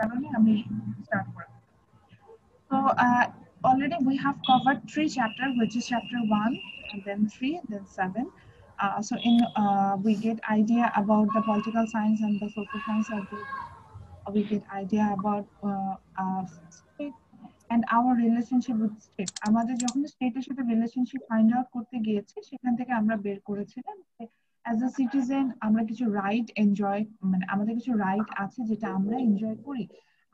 কারণে আমি স্টার্ট করব। So already we have covered 3 chapters, which is chapter 1 and then 3 and then 7. So in we get idea about the political science and the social science of the, we get idea about state and our relationship with state. আমাদের যখন স্টেটের সাথে relationship find out করতে গিয়েছি সেখান থেকে আমরা বের করেছিলাম যে অ্যাজ আ সিটিজেন আমরা কিছু রাইট এনজয়, মানে আমাদের কিছু রাইট আছে যেটা আমরা এনজয় করি,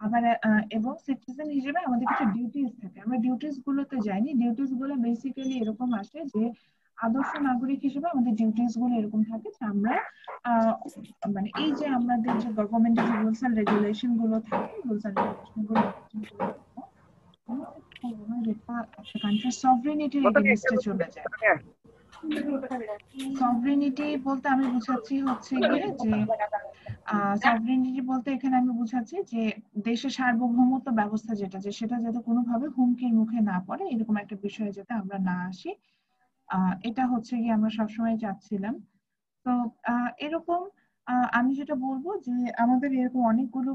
আবার এবং সিটিজেন হিসেবে আমাদের কিছু ডিউটিস থাকে। আমরা ডিউটিস গুলোতে যাইনি, ডিউটিস গুলো বেসিক্যালি এরকম আসে যে আদর্শ নাগরিক হিসেবে আমাদের ডিউটিস গুলো এরকম থাকে যে আমরা মানে এই যে আমাদের যে গভর্নমেন্টের যে রুলস এন্ড রেগুলেশন গুলো থাকে, রুলস এন্ড রেগুলেশন গুলো যেটা একটা কান্ট্রির সভরেনিটির এগেইনস্টে চলে যায়। সভরেনিটি বলতে আমি বুঝাচ্ছি হচ্ছে গিয়ে যে সভরেনিটি বলতে এখানে আমি বুঝাচ্ছি যে দেশের সার্বভৌমত্ব ব্যবস্থা যেটা, যে সেটা যাতে কোনোভাবে হুমকির মুখে না পড়ে, এরকম একটা বিষয়ে যাতে আমরা না আসি, এটা হচ্ছে গিয়ে আমরা সবসময় চাচ্ছিলাম। তো এরকম আমি যেটা বলবো যে আমাদের এরকম অনেকগুলো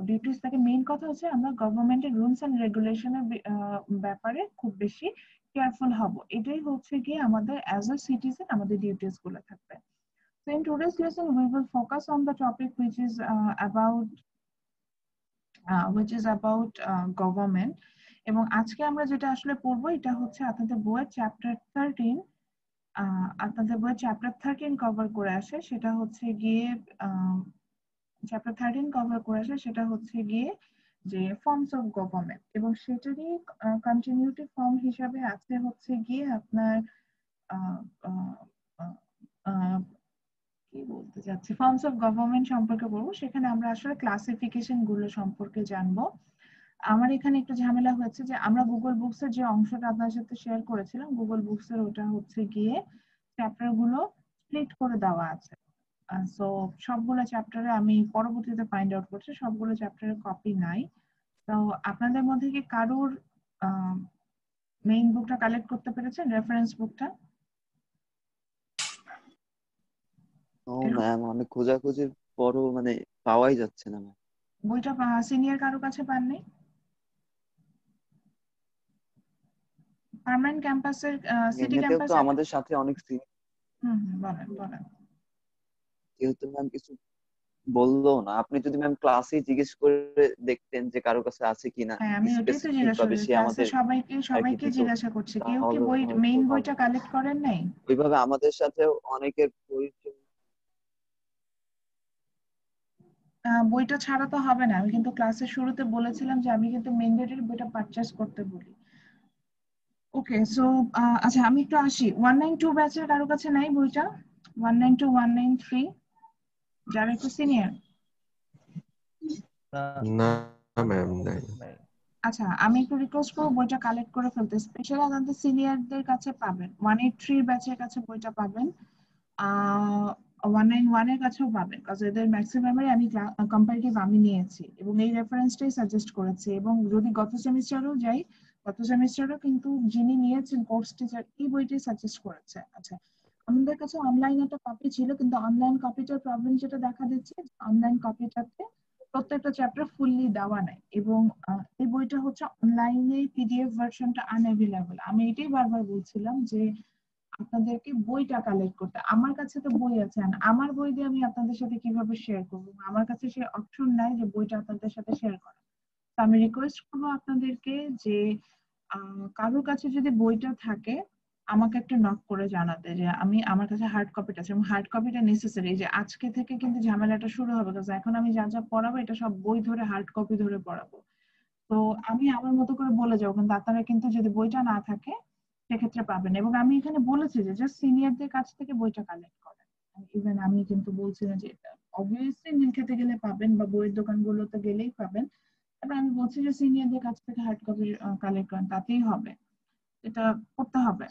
ডিউটিস থাকে। মেইন কথা হচ্ছে আমরা গভর্নমেন্টের রুলস এন্ড রেগুলেশনের ব্যাপারে খুব বেশি কেয়ারফুল হব, এটাই হচ্ছে গিয়ে আমাদের অ্যাজ আ সিটিজেন আমাদের ডিউটিস গুলো থাকবে। So in today's lesson we will focus on the topic which is about government, এবং আজকে আমরা যেটা আসলে পড়বো এটা হচ্ছে আপনাদের বইয়ের চ্যাপ্টার 13, আপনাদের বইয়ের চ্যাপ্টার 13 কভার করে আসে, সেটা হচ্ছে গিয়ে চ্যাপ্টার 13 কভার করে আসে সেটা হচ্ছে গিয়ে যে ফর্মস অফ গভর্নমেন্ট, এবং সেটারই কন্টিনিউটি ফর্ম হিসাবে আছে হচ্ছে গিয়ে আপনার কি বলতে যাচ্ছি ফর্মস অফ গভর্নমেন্ট সম্পর্কে বলবো। সেখানে আমরা আসলে ক্লাসিফিকেশন গুলো সম্পর্কে জানবো। আমার এখানে একটু ঝামেলা হয়েছে যে আমরা গুগল বুকস এর যে অংশটা আপনার সাথে শেয়ার করেছিলাম, গুগল বুকস এর ওটা হচ্ছে গিয়ে চ্যাপ্টার গুলো স্প্লিট করে দেওয়া আছে। সো সবগুলো চ্যাপ্টারে আমি পরবর্তীতে ফাইন্ড আউট করছি সবগুলো চ্যাপ্টারের কপি নাই। তো আপনাদের মধ্যে কি কারোর মেইন বুকটা কালেক্ট করতে পেরেছেন, রেফারেন্স বুকটা? ও ম্যাম, অনেক খোঁজাখুঁজির পরও মানে পাওয়াই যাচ্ছে না ম্যাম। বইটা সিনিয়র কারো কাছে পাননি? পার্মানেন্ট ক্যাম্পাসের সিটি এমনিতেও তো ক্যাম্পাসে? আমাদের সাথে অনেক বলেন বলেন। যেহেতু ম্যাম কিছু বললো না, আপনি যদি ম্যাম ক্লাসে জিজ্ঞেস করে দেখতেন যে কারো কাছে আছে কিনা হ্যাঁ আমি ওটাই তো স্পেসিফিক জিজ্ঞাসা ভাবে, করছি, সে ক্লাসে আমাদের আর কি সবাইকে দিত, জিজ্ঞাসা করছি কেউ কি তাহলে বই হয়তো মেইন ভালো বইটা হতো। কালেক্ট করেন নাই? ওইভাবে আমাদের সাথে অনেকের পরিচয়। বইটা ছাড়া তো হবে না, আমি কিন্তু ক্লাসের শুরুতে বলেছিলাম যে আমি কিন্তু ম্যান্ডেটরি বইটা পারচেজ করতে বলি। ওকে সো আচ্ছা আমি একটু আসি, 192 ব্যাচের কারো কাছে নাই বইটা? 192 193 যারা একটু সিনিয়র? না ম্যাম, নাই। আচ্ছা আমি একটু রিকোয়েস্ট করবো বইটা কালেক্ট করে ফেলতে, স্পেশালি আমাদের সিনিয়রদের কাছে পাবেন, 183 ব্যাচের কাছে বইটা পাবেন, 191 এর কাছেও পাবেন, কারণ এদের ম্যাক্সিমামের আমি কম্পারেটিভ আমি নিয়েছি এবং এই রেফারেন্সটাই সাজেস্ট করেছি। এবং যদি গত সেমিস্টারেও যাই, গত সেমিস্টারেও কিন্তু যিনি নিয়েছেন কোর্স টিচার এই বইটাই সাজেস্ট করেছে। আচ্ছা আমাদের কাছে অনলাইন একটা কপি ছিল, কিন্তু অনলাইন কপিটার প্রবলেম যেটা দেখা দিচ্ছে, অনলাইন কপিটাতে প্রত্যেকটা চ্যাপ্টার ফুললি দেওয়া নাই, এবং এই বইটা হচ্ছে অনলাইনে পিডিএফ ভার্সনটা আনঅ্যাভেলেবল। আমি এটাই বারবার বলছিলাম যে আপনাদেরকে বইটা কালেক্ট করতে, আমার কাছে তো বই আছে, আমার বই দিয়ে আমি আপনাদের সাথে কিভাবে শেয়ার করবো, আমার কাছে সে অপশন নাই যে বইটা আপনাদের সাথে শেয়ার করা। তো আমি রিকোয়েস্ট করবো আপনাদেরকে যে কারোর কাছে যদি বইটা থাকে আমাকে একটা নক করে জানাতে যে আমি আমার কাছে হার্ড কপিটা আছে, এবং হার্ড কপিটা নেসেসারি। যে আজকে থেকে কিন্তু ঝামেলাটা শুরু হবে, কারণ এখন আমি যা যা পড়াবো এটা সব বই ধরে হার্ড কপি ধরে পড়াবো। তো আমি আমার মতো করে বলে যাবো, কিন্তু আপনারা কিন্তু যদি বইটা না থাকে সেক্ষেত্রে পাবেন। এবং আমি এখানে বলেছি যে জাস্ট সিনিয়রদের কাছ থেকে বইটা কালেক্ট করেন। ইভেন আমি কিন্তু বলছি না যে এটা অবভিয়াসলি নীলক্ষেতে গেলে পাবেন বা বইয়ের দোকানগুলোতে গেলেই পাবেন, তবে আমি বলছি যে সিনিয়রদের কাছ থেকে হার্ড কপি কালেক্ট করেন, তাতেই হবে, এটা করতে হবে।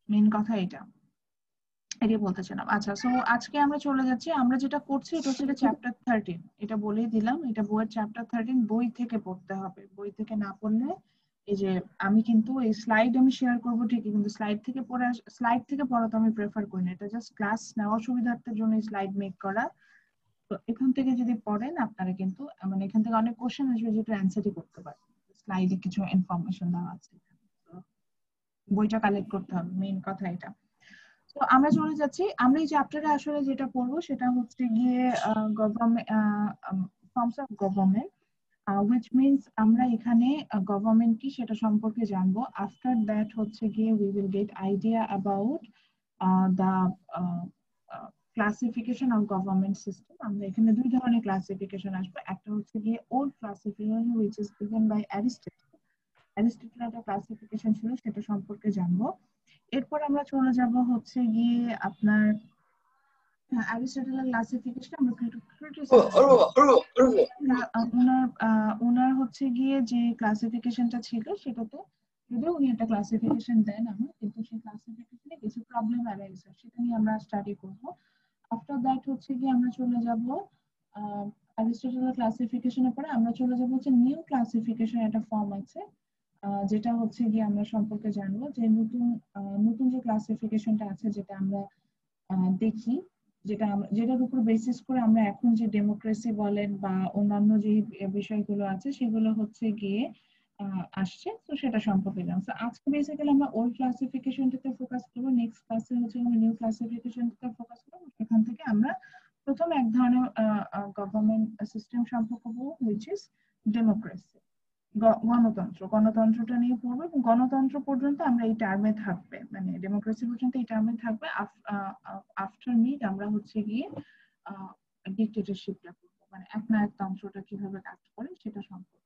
মেইন কথা এটাই বলতে চাইলাম। আচ্ছা সো আজকে আমরা চলে যাচ্ছি, আমরা যেটা করছি এটা হচ্ছে চ্যাপ্টার 13, এটা বলেই দিলাম, এটা বইয়ের চ্যাপ্টার 13 বই থেকে পড়তে হবে, বই থেকে না পড়লে এই যে আমি কিন্তু এই স্লাইড আমি শেয়ার করবো ঠিকই, কিন্তু স্লাইড থেকে পড়া তো আমি প্রেফার করি না, এটা জাস্ট ক্লাস নেওয়ার সুবিধার্থের জন্য স্লাইড মেক করা। তো এখান থেকে যদি পড়েন আপনারা কিন্তু মানে এখান থেকে অনেক কোশ্চেন আসবে যেটা অ্যান্সারই করতে পারবেন। স্লাইডে কিছু ইনফরমেশন দেওয়া আছে, তো বইটা কালেক্ট করতে হবে, মেইন কথা এটা। তো আমরা চলে যাচ্ছি, আমরা এই চ্যাপ্টারে আসলে যেটা পড়বো সেটা হচ্ছে গিয়ে government, forms of government, which means আমরা এখানে গভর্নমেন্ট কি সেটা সম্পর্কে জানবো। আফটার দ্যাট হচ্ছে গিয়ে we will get idea about the classification of government system. আমরা এখানে দুই ধরনের ক্লাসিফিকেশন আসবে, একটা হচ্ছে গিয়ে old classification which is given by Aristotle, অ্যারিস্টটলের একটা ক্লাসিফিকেশন ছিল, সেটা সম্পর্কে জানবো। এরপর আমরা চলে যাব হচ্ছে গিয়ে আপনার অ্যারিস্টটলের ক্লাসিফিকেশন আমরা ওনার হচ্ছে গিয়ে যে ক্লাসিফিকেশনটা ছিল সেটাতে যদিও উনি একটা ক্লাসিফিকেশন দেন আমরা, কিন্তু সেই ক্লাসিফিকেশনে কিছু প্রবলেম অ্যারাইজ হয়, সেটা নিয়ে আমরা স্টাডি করব। আফটার দ্যাট হচ্ছে গিয়ে আমরা চলে যাব অ্যারিস্টটলের ক্লাসিফিকেশনের পরে আমরা চলে যাব হচ্ছে নিউ ক্লাসিফিকেশন একটা ফর্ম আছে, যেটা হচ্ছে গিয়ে আমরা সম্পর্কে জানবো যে নতুন নতুন যে ক্লাসিফিকেশনটা আছে যেটা আমরা দেখি, যেটার উপর বেসিস করে আমরা এখন যে ডেমোক্রেসি বলেন বা অন্যান্য যে বিষয়গুলো আছে সেগুলো হচ্ছে গিয়ে আসছে, তো সেটা সম্পর্কে জানবো। আজকে বেসিক্যালি আমরা ওল্ড ক্লাসিফিকেশনটাতে ফোকাস করবো, নেক্সট ক্লাসে হচ্ছে আমরা নিউ ক্লাসিফিকেশনটাতে ফোকাস করবো। সেখান থেকে আমরা প্রথম এক ধরনের গভর্নমেন্ট সিস্টেম সম্পর্কে বলবো হুইচ ইজ ডেমোক্রেসি, গণতন্ত্র। গণতন্ত্রটা নিয়ে পড়বো এবং গণতন্ত্র পর্যন্ত আমরা এই টার্মে থাকবে, মানে ডেমোক্রেসি পর্যন্ত এই টার্মে থাকবে। আফটার মিড আমরা হচ্ছে গিয়ে ডিক্টেটরশিপটা পড়বো, মানে একনায়কতন্ত্রটা কিভাবে কাজ করে সেটা সম্পর্কে।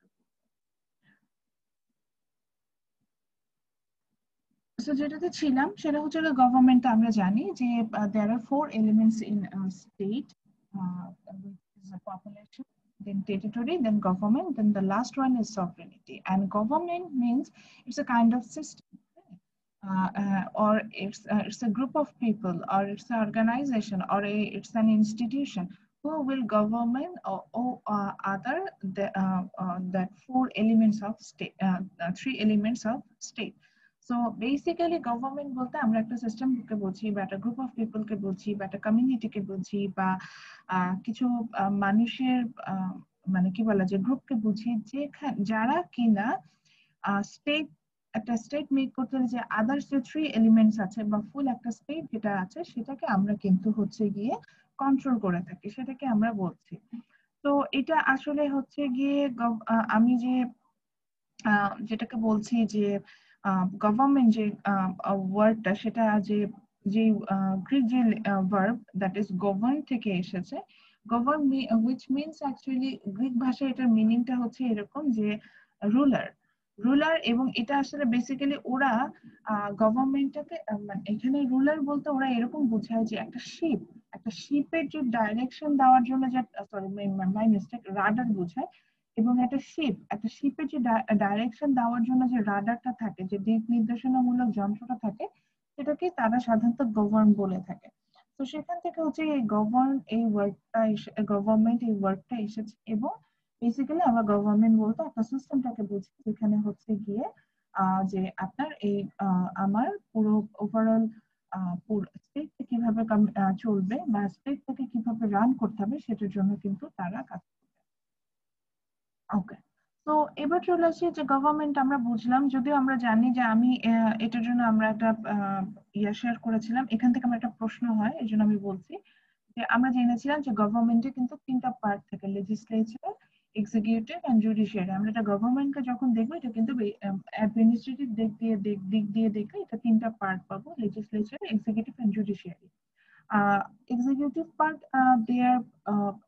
সো যেটাতে ছিলাম সেটা হচ্ছে গভর্নমেন্ট। আমরা জানি যে there are four elements in state, which is a population, then territory, then government, then the last one is sovereignty. And government means it's a kind of system, or it's a group of people, or it's an organization, or it's an institution who will govern or other that four elements of state, three elements of state. So basically government বলতে আমরা একটা সিস্টেমকে বুঝি বা একটা group of পিপলকে বুঝি বা একটা কমিউনিটিকে বুঝি বা কিছু মানুষের মানে কি বলা যায় গ্রুপকে বুঝি, যারা কিনা স্টেট, একটা স্টেট মেক করতে হলে যে আদার্স যে থ্রি এলিমেন্টস আছে বা ফুল একটা স্টেট যেটা আছে সেটাকে আমরা কিন্তু হচ্ছে গিয়ে কন্ট্রোল করে থাকি, সেটাকে আমরা বলছি। তো এটা আসলে হচ্ছে গিয়ে আমি যে যেটাকে বলছি যে গভর্নমেন্ট যে ওয়ার্ডটা, সেটা যে যে গ্রিক যে ভার্ব দ্যাট ইজ গভর্ন থেকে এসেছে। Govern which means actually Greek ভাষায় এটার মিনিংটা হচ্ছে এরকম যে রুলার, রুলার। এবং এটা আসলে বেসিক্যালি ওরা গভর্নমেন্টটাকে মানে এখানে রুলার বলতে ওরা এরকম বোঝায় যে একটা শিপ, একটা শিপের যে ডাইরেকশন দেওয়ার জন্য যে সরি মাই মিস্টেক, রাডার বোঝায়। এবং একটা শিপের যে ডাইরেকশন দেওয়ার জন্য যে রাডারটা থাকে, যে দিক নির্দেশনামূলক যন্ত্রটা থাকে, সেটাকে তারা সাধারণত গভর্ন বলে থাকে। তো সেখান থেকে হচ্ছে এই গভর্নমেন্ট এই ওয়ার্ডটা এসেছে। এবং বেসিক্যালি আমরা গভর্নমেন্ট বলতে একটা সিস্টেমটাকে বুঝি যেখানে হচ্ছে গিয়ে যে আপনার এই আমার পুরো ওভারঅল স্টেট কিভাবে চলবে বা স্টেট থেকে কিভাবে রান করতে হবে সেটার জন্য কিন্তু তারা কাজ। ওকে, তো এবার চলে আসি যে গভর্নমেন্ট আমরা বুঝলাম, যদিও আমরা জানি যে আমি এটার জন্য আমরা একটা শেয়ার করেছিলাম, এখান থেকে আমার একটা প্রশ্ন হয় এই জন্য আমি বলছি যে আমরা জেনেছিলাম যে গভর্নমেন্টে কিন্তু তিনটা পার্ট থাকে, লেজিসলেচার, এক্সিকিউটিভ এন্ড জুডিশিয়ারি। আমরা এটা গভর্নমেন্টকে যখন দেখবো এটা কিন্তু অ্যাডমিনিস্ট্রেটিভ দিক দিয়ে দেখলে এটা তিনটা পার্ট পাবো, legislature, executive and judiciary. Executive part, they are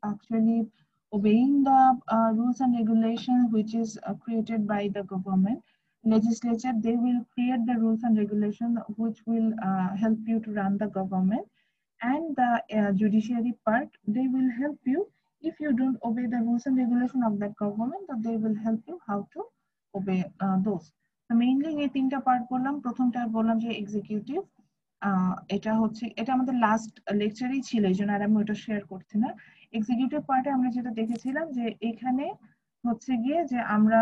actually obeying the rules and regulations which is created by the government. Legislature, they will create the rules and regulations which will help you to run the government. And the judiciary part, they will help you if you don't obey the rules and regulations of that government, that they will help you how to obey those. So mainly এই তিনটা part বললাম। প্রথমটা বললাম যে executive, এটা হচ্ছে এটা আমাদের লাস্ট লেকচারেই ছিল, এই জন্য আর আমি ওটা শেয়ার করছি না। এক্সিকিউটিভ পার্টে আমরা যেটা দেখেছিলাম যে এখানে হচ্ছে গিয়ে যে আমরা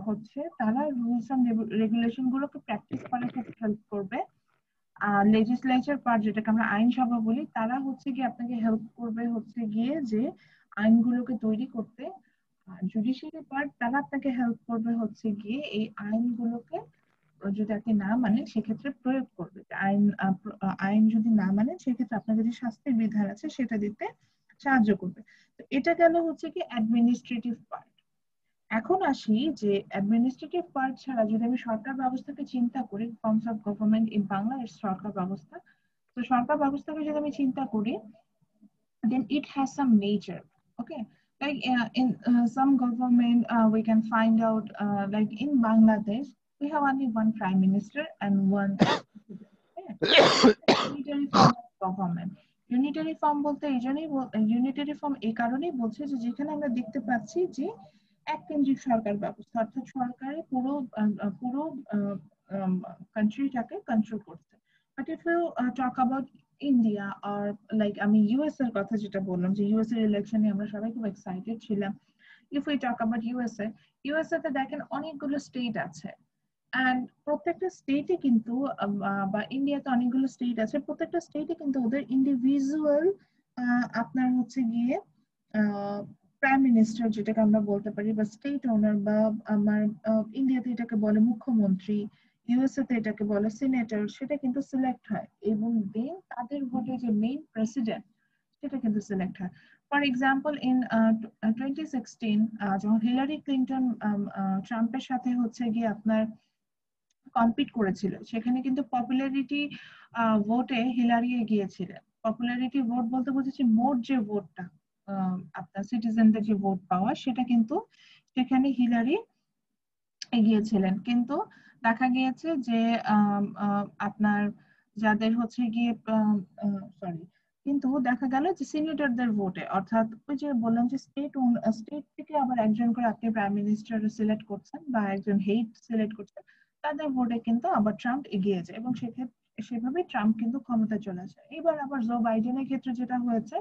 হচ্ছে তারা রুলস এন্ড রেগুলেশন গুলোকে প্র্যাকটিস করার খুব হেল্প করবে। লেজিসলেচার পার্ট, যেটাকে আমরা আইনসভা বলি, তারা হচ্ছে গিয়ে আপনাকে হেল্প করবে হচ্ছে গিয়ে যে আইনগুলোকে তৈরি করতে। জুডিশিয়ারি পার্ট, তারা আপনাকে হেল্প করবে হচ্ছে গিয়ে এই আইনগুলোকে যদি আপনি না মানেন সেক্ষেত্রে প্রয়োগ করবে। আইন যদি না মানেন সেক্ষেত্রে আপনার যে শাস্তির বিধান আছে সেটা দিতে সাহায্য করবে। তো এটা গেল হচ্ছে কি অ্যাডমিনিস্ট্রেটিভ পার্ট। এখন আসি যে অ্যাডমিনিস্ট্রেটিভ পার্ট ছাড়া যদি আমি সরকার ব্যবস্থাকে চিন্তা করি, forms of government in Bangla এর সরকার ব্যবস্থা, তো সরকার ব্যবস্থাকে যদি আমি চিন্তা করি, then it has some nature. Okay, like in some government we can find out like in Bangladesh we have only one prime minister and one president. Unitary form of government. Unitary form বলতে এই জন্যই unitary form এই কারণেই বলছে যে যেখানে আমরা দেখতে পাচ্ছি যে এক কেন্দ্রিক সরকার ব্যবস্থা, অর্থাৎ সরকারে পুরো পুরো কান্ট্রিটাকে কন্ট্রোল করছে। But if you talk about India আর লাইক আমি ইউএস এর কথা যেটা বললাম যে ইউএস এর ইলেকশনে আমরা সবাই খুব এক্সাইটেড ছিলাম। If we talk about USA তে দেখেন অনেকগুলো স্টেট আছে, এন্ড প্রত্যেকটা স্টেটে কিন্তু বা ইন্ডিয়াতে অনেকগুলো স্টেট আছে, প্রত্যেকটা স্টেটে কিন্তু ওদের ইন্ডিভিজুয়াল আপনার হচ্ছে গিয়ে প্রাইম মিনিস্টার যেটাকে আমরা বলতে পারি, বা স্টেট ওনার, বা আমার ইন্ডিয়াতে এটাকে বলে মুখ্যমন্ত্রী, ইউএসএ তে এটাকে বলে সিনেটর, সেটা কিন্তু সিলেক্ট হয় এবং দেন তাদের ভোটে যে মেইন প্রেসিডেন্ট সেটা কিন্তু সিলেক্ট হয়। ফর এক্সাম্পল ইন 2016 যখন হিলারি ক্লিন্টন ট্রাম্পের সাথে হচ্ছে গিয়ে আপনার কম্পিট করেছিল, সেখানে কিন্তু পপুলারিটি ভোটে হিলারি এগিয়েছিলেন। পপুলারিটি ভোট বলতে বুঝেছি মোট যে ভোটটা আপনার সিটিজেনদের যে ভোট পাওয়া, সেটা কিন্তু সেখানে হিলারি এগিয়েছিলেন। কিন্তু দেখা গিয়েছে যে আপনার যাদের হচ্ছে গিয়ে সরি, কিন্তু দেখা গেল যে সিনেটরদের ভোটে, অর্থাৎ ওই যে বললাম যে স্টেট থেকে আবার একজন করে আপনি প্রাইম মিনিস্টার সিলেক্ট করছেন বা একজন হেড সিলেক্ট করছেন, তাদের ভোটে কিন্তু আবার ট্রাম্প এগিয়ে যায় এবং সেভাবে ট্রাম্প কিন্তু ক্ষমতা চলে আসে। এবার আবার জো বাইডেনের ক্ষেত্রে যেটা হয়েছে,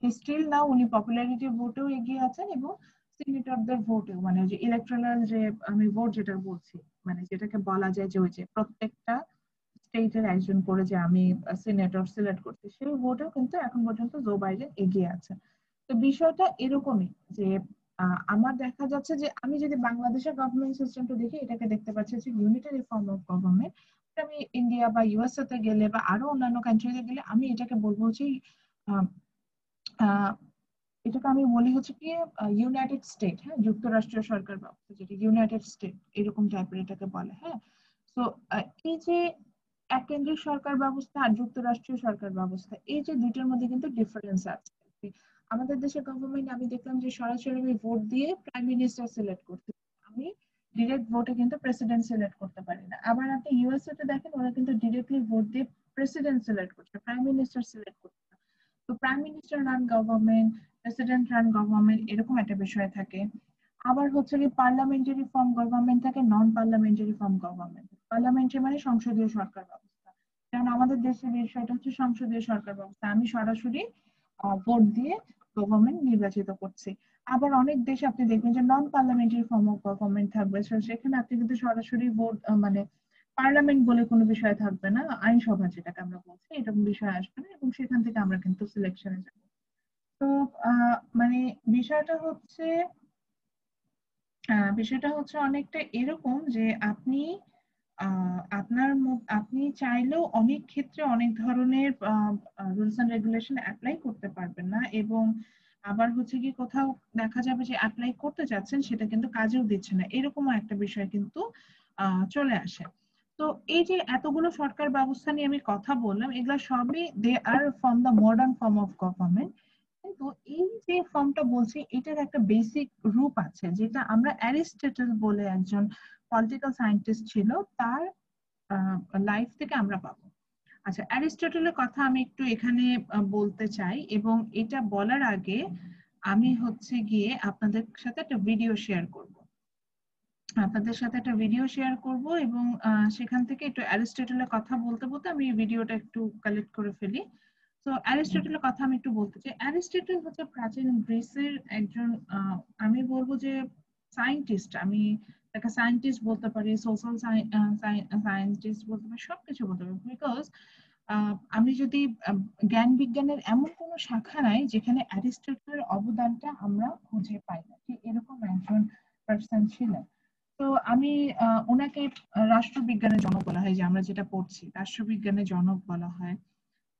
স্টিল নাও উনি পপুলারিটি ভোটেও এগিয়ে আছেন এবং সিনেটরদের ভোটেও, মানে যে ইলেকট্রাল যে আমি ভোট যেটা বলছি, মানে যেটাকে বলা যায় যে ওই যে প্রত্যেকটা স্টেটের একজন করে যে আমি সিনেটর সিলেক্ট করছি, সেই ভোটেও কিন্তু এখন পর্যন্ত জো বাইডেন এগিয়ে আছে। তো বিষয়টা এরকমই যে আমার দেখা যাচ্ছে যে আমি যদি বাংলাদেশের গভর্নমেন্ট সিস্টেমটা দেখি, এটাকে দেখতে পাচ্ছি যে ইউনিটারি ফর্ম অফ গভর্নমেন্ট। আমি ইন্ডিয়া বা ইউএসএ তে গেলে বা আরো অন্যান্য কান্ট্রিতে গেলে আমি এটাকে বলবো হচ্ছে এটাকে আমি বলি হচ্ছে কি ইউনাইটেড স্টেট, হ্যাঁ, যুক্তরাষ্ট্রীয় সরকার ব্যবস্থা, যেটা ইউনাইটেড স্টেট এরকম টাইপের এটাকে বলে। হ্যাঁ, তো এই যে এক কেন্দ্রিক সরকার ব্যবস্থা আর যুক্তরাষ্ট্রীয় সরকার ব্যবস্থা, এই যে দুইটার মধ্যে কিন্তু ডিফারেন্স আছে। আমাদের দেশের গভর্নমেন্ট আমি দেখলাম যে সরাসরি আমি ভোট দিয়ে প্রাইম মিনিস্টার সিলেক্ট করতে, আমি ডিরেক্ট ভোটে কিন্তু প্রেসিডেন্ট সিলেক্ট করতে পারি না। আবার আপনি ইউএসএ তে দেখেন ওরা কিন্তু ডিরেক্টলি ভোট দিয়ে প্রেসিডেন্ট সিলেক্ট করছে, প্রাইম মিনিস্টার সিলেক্ট করছে। তো prime minister run government, president run government, এরকম একটা বিষয় থাকে। আবার হচ্ছে কি পার্লামেন্টারি ফর্ম গভর্নমেন্ট থাকে, নন পার্লামেন্টারি ফর্ম গভর্নমেন্ট। পার্লামেন্টারি মানে সংসদীয় সরকার ব্যবস্থা, কারণ আমাদের দেশের বিষয়টা হচ্ছে সংসদীয় সরকার ব্যবস্থা, আমি সরাসরি ভোট দিয়ে গভর্নমেন্ট নির্বাচিত করছি। আবার অনেক দেশে আপনি দেখবেন যে নন পার্লামেন্টারি ফর্ম অফ গভর্নমেন্ট থাকবে, সেখানে আপনি কিন্তু সরাসরি ভোট মানে পার্লামেন্ট বলে কোনো বিষয় থাকবে না, আইনসভা যেটাকে আমরা বলছি এরকম বিষয় আসবে না, এবং সেখান থেকে আমরা কিন্তু সিলেকশনে যাব। তো মানে বিষয়টা হচ্ছে অনেকটা এরকম যে আপনি আপনি চাইলেও অনেক ক্ষেত্রে অনেক ধরনের রুলস এন্ড রেগুলেশন অ্যাপ্লাই করতে পারবেন না, এবং আবার হচ্ছে কি কোথাও দেখা যাবে যে অ্যাপ্লাই করতে যাচ্ছেন সেটা কিন্তু কাজেও দিচ্ছে না, এরকমও একটা বিষয় কিন্তু চলে আসে। তো এই যে এতগুলো সরকার ব্যবস্থা নিয়ে আমি কথা বললাম, এগুলা সবই they are from the modern form of government. কিন্তু এই যে ফর্মটা বলছি এটার একটা বেসিক রূপ আছে, যেটা আমরা অ্যারিস্টটল বলে একজন পলিটিক্যাল সায়েন্টিস্ট ছিল, তার লাইফ থেকে আমরা পাবো। আচ্ছা, অ্যারিস্টটলের কথা আমি একটু এখানে বলতে চাই, এবং এটা বলার আগে আমি হচ্ছে গিয়ে আপনাদের সাথে একটা ভিডিও শেয়ার করব এবং সেখান থেকে একটু অ্যারিস্টটলের কথা বলতে বলতে আমি এই ভিডিওটা একটু কালেক্ট করে ফেলি। তো অ্যারিস্টটলের কথা আমি একটু বলতে চাই। অ্যারিস্টটল হচ্ছে প্রাচীন গ্রিসের একজন আমি বলবো যে সায়েন্টিস্ট, আমি তাকে সায়েন্টিস্ট বলতে পারি, সোশ্যাল সায়েন্টিস্ট বলতে পারি, সবকিছু বলতে পারি। বিকজ আমি যদি জ্ঞান বিজ্ঞানের এমন কোনো শাখা নাই যেখানে অ্যারিস্টটলের অবদানটা আমরা খুঁজে পাই না, যে এরকম একজন পার্সন ছিলেন। তো আমি ওনাকে রাষ্ট্রবিজ্ঞানের জনক বলা হয়, যে আমরা যেটা পড়ছি রাষ্ট্রবিজ্ঞানের জনক বলা হয়।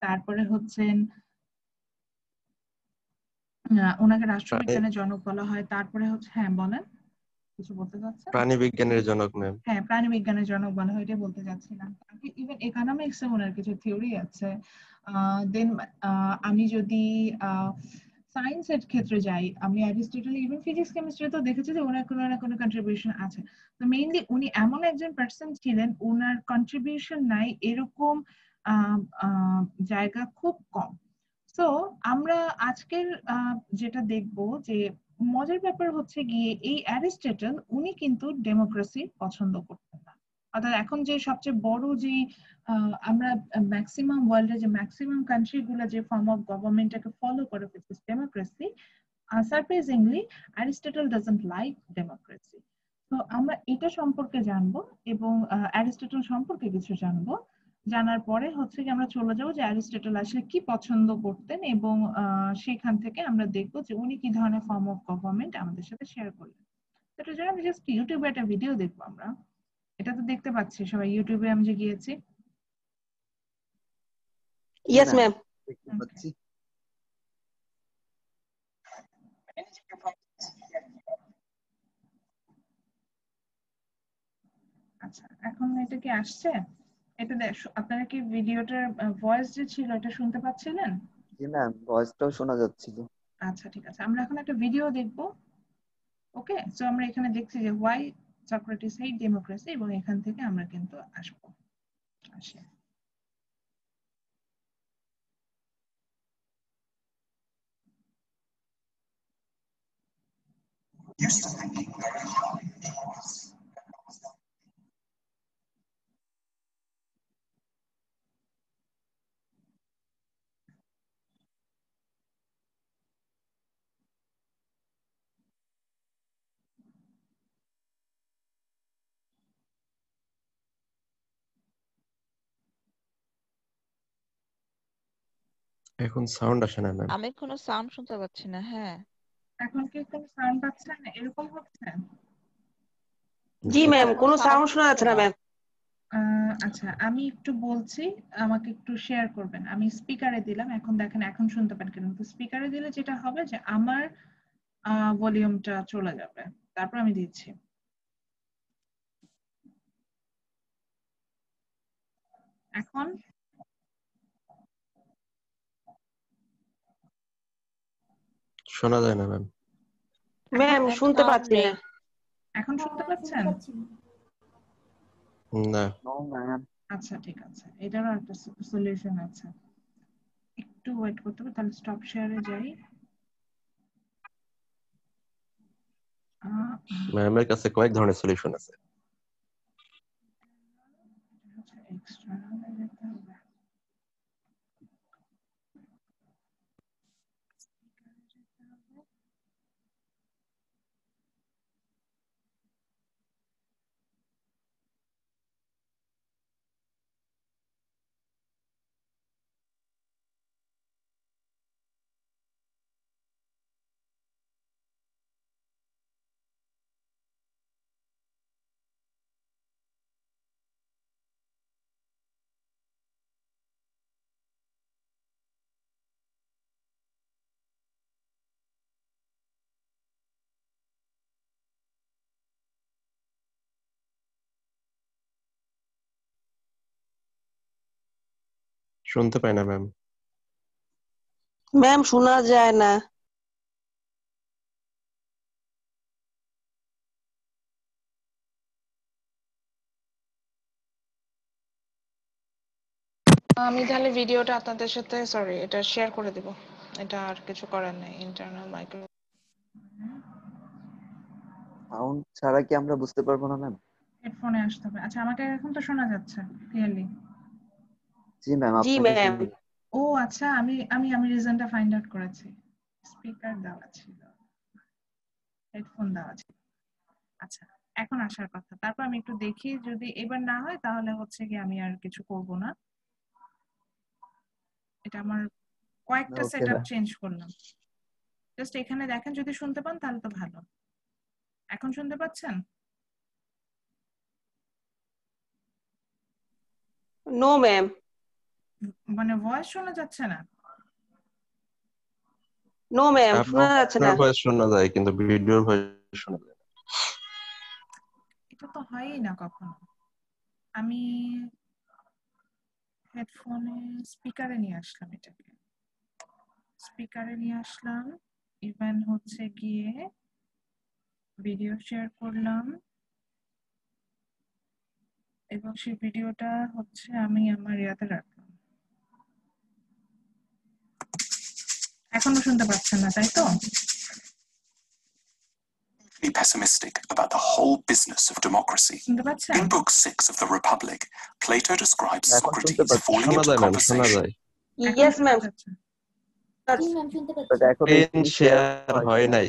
তারপরে হচ্ছেন ওনাকে রাষ্ট্রবিজ্ঞানের জনক বলা হয়। তারপরে হচ্ছে, হ্যাঁ বলেন, কিছু বলতে চাচ্ছেন? প্রাণী বিজ্ঞানের জনক ম্যাম। হ্যাঁ, প্রাণী বিজ্ঞানের জনক বলা হয়, এটা বলতে চাচ্ছিলাম। ইভেন ইকোনমিক্স এ ওনার কিছু থিওরি আছে। দেন আমি যদি সায়েন্স এর ক্ষেত্রে যাই, আমি অ্যারিস্টটল, ইভেন ফিজিক্স কেমিস্ট্রি তো দেখেছি যে ওনার কোনো না কোনো কন্ট্রিবিউশন আছে। তো মেইনলি উনি এমন একজন পার্সন ছিলেন, ওনার কন্ট্রিবিউশন নাই এরকম আহ, আহ, জায়গা খুব কম। তো আমরা আজকের যেটা দেখব, যে মজার ব্যাপার হচ্ছে গিয়ে এই অ্যারিস্টটল উনি কিন্তু ডেমোক্রেসি পছন্দ করতেন না। অর্থাৎ এখন যে সবচেয়ে বড় যে আমরা ম্যাক্সিমাম ওয়ার্ল্ডে যে ম্যাক্সিমাম কান্ট্রি গুলো যে ফর্ম অফ গভর্নমেন্টটাকে ফলো করে, democracy, surprisingly Aristotle doesn't like democracy. তো আমরা এটা সম্পর্কে জানবো এবং অ্যারিস্টটল সম্পর্কে কিছু জানবো। জানার পরে হচ্ছে কি আমরা চলে যাবো যে অ্যারিস্টটল আসলে কি পছন্দ করতেন, এবং সেখান থেকে আমরা দেখবো যে উনি কি ধরনের ফর্ম অফ গভর্নমেন্ট আমাদের সাথে শেয়ার করলেন। এটার জন্য আমি জাস্ট ইউটিউবে একটা ভিডিও দেখবো আমরা। এটা তো দেখতে পাচ্ছি সবাই, ইউটিউবে আমি যে গিয়েছি। হ্যাঁ ইয়েস ম্যাম, ম্যাম। দেখতে Okay. পাচ্ছি। আচ্ছা, এখন এটা কি আসছে? এটা আপনারা কি ভিডিওটার ভয়েস যে ছিল এটা শুনতে পাচ্ছিলেন? জি ম্যাম, ভয়েসটাও শোনা যাচ্ছিল। আচ্ছা ঠিক আছে, আমরা এখন একটা ভিডিও দেখবো। ওকে, সো আমরা এখানে দেখছি যে ওয়াই সক্রেটিস হেট ডেমোক্রেসি, এবং এখান থেকে আমরা কিন্তু আসবো। আসি। এখন সাউন্ড আসে না ম্যাম। আমি কোনো সাউন্ড শুনতে পাচ্ছি না। হ্যাঁ, এখন কি কোনো সাউন্ড পাচ্ছেন? এরকম হচ্ছে? জি জি। ম্যাম, কোনো কোনো সাউন্ড সাউন্ড শোনা যাচ্ছে না ম্যাম। আচ্ছা, আমি একটু বলছি, আমাকে একটু শেয়ার করবেন। আমি স্পিকারে দিলাম, এখন দেখেন এখন শুনতে পান কিনা। তো স্পিকারে দিলে যেটা হবে যে আমার ভলিউমটা চলে যাবে। তারপর আমি দিচ্ছি। এখন শোনা যায় না ম্যাম। ম্যাম এখন শুনতে সাউন্ড পাচ্ছি নেই। না। এখন শুনতে পাচ্ছেন? না। No ma'am. আচ্ছা ঠিক আছে, এটারও একটা সলিউশন আছে। একটু ওয়েট করতে হবে, তাহলে স্টপ শেয়ারে যাই। ম্যামের কাছে কয়েক ধরনের সলিউশন আছে। এক্সটার্নাল যেতে হবে। শুনতে পাই না ম্যাম। ম্যাম শোনা যায় না। আমি তাহলে ভিডিওটা আপনাদের সাথে, সরি, এটা শেয়ার করে দেব। এটা আর কিছু করার নেই, ইন্টারনাল মাইক্রো। সাউন্ড ছাড়া কি আমরা বুঝতে পারবো না ম্যাম? হেডফোনে আসতে হবে। আচ্ছা, আমাকে এখন তো শোনা যাচ্ছে ক্লিয়ারলি। জি ম্যাম, জি আপনাকে ম্যাম। শোনা যাচ্ছে। ও আচ্ছা, আমি আমি আমি রিজনটা ফাইন্ড আউট করেছি। স্পিকার দেওয়া ছিল, হেডফোন দেওয়া ছিল। আচ্ছা, এখন আসার কথা। তারপর আমি একটু দেখি, যদি এবার না হয় তাহলে হচ্ছে কি আমি আর কিছু করব না। এটা আমার কয়েকটা ওকে সেটআপ ম্যাম। চেঞ্জ করলাম। জাস্ট এখানে দেখেন, যদি শুনতে পান তাহলে তো ভালো। এখন শুনতে পাচ্ছেন? No ma'am. মানে ভয়েস শোনা যাচ্ছে না? নো ম্যাম, শোনা যাচ্ছে না। আপনার ভয়েস শোনা যায় কিন্তু ভিডিওর ভয়েস শোনা যায় না। এটা তো হয়ই না কখনো। আমি হেডফোনে স্পিকারে নিয়ে আসলাম, এটাকে স্পিকারে নিয়ে আসলাম, ইভেন হচ্ছে গিয়ে ভিডিও শেয়ার করলাম, এবং সেই ভিডিওটা হচ্ছে আমি আমার ইয়াতে রাখলাম। এখনো শুনতে পাচ্ছেন না, তাই তো? Be pessimistic about the whole business of democracy. শুনতে পাচ্ছেন? In Book 6 of the Republic, Plato describes এখন শুনতে Socrates পাচ্ছি। falling শোনা into যায় ম্যাম, শোনা conversation. যায়। এখন ইয়েস শোনা ম্যাম। যাচ্ছে? জি ম্যাম শুনতে But পাচ্ছি। এখন স্ক্রিন screen share শেয়ার হয় নাই।